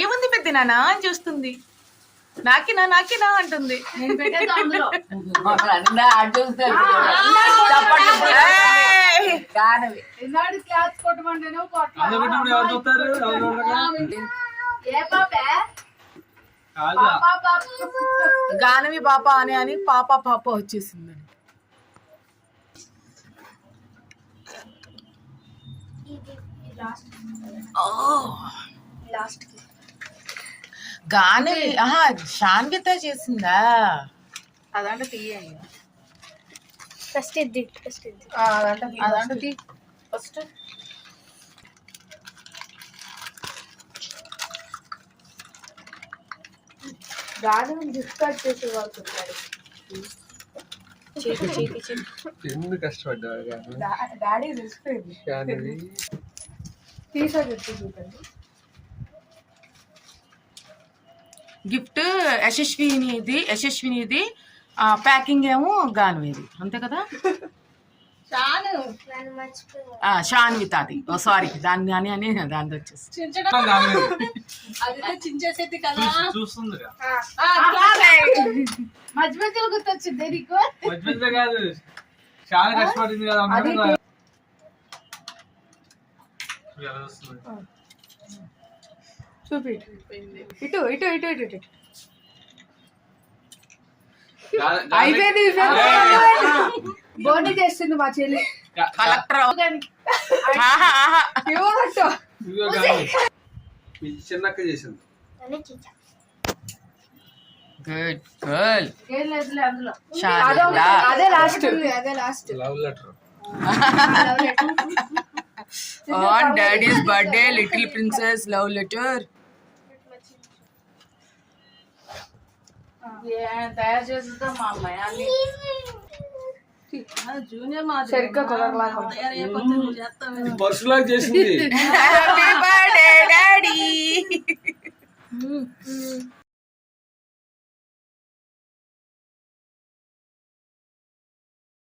ఏముంది పెద్ద నానా అని చూస్తుంది. నాకినా నాకినా అంటుంది. గానవి పాప అని పాప పాప వచ్చేసిందని. గానవి శాన్విత చేసిందా? అదంటే తీయండి ఫస్ట్. అదంటే ఫస్ట్ గానవి గిఫ్ట్ కార్డ్ చేసే వాళ్ళు ఎందుకు కష్టపడ్డా? డాడీ తెలిసిపోయింది. గిఫ్ట్ యశస్వినిది ప్యాకింగ్ ఏమో గానవిది, అంతే కదా? శాన్వితాది. సారీ, దాన్ని అని దాని వచ్చేసి మధ్య మధ్యలో గుర్తొచ్చింది నీకు. కాదు, చాలా కష్టపడింది కదా. చూపి ఇటు ఇటు ఇటు ఇటు ఇటు అయిపోయింది. బోని చేస్తుంది మా చెల్లి. కలెక్టర్ చిన్నక్క చేసింది. Good girl. అదే last love letter on daddy's birthday. Little princess love letter. తయారు చేస్తుందా మా అమ్మాయి అన్ని జూనియర్ సరిగ్గా పర్సులాగా చేసింది. Happy birthday daddy.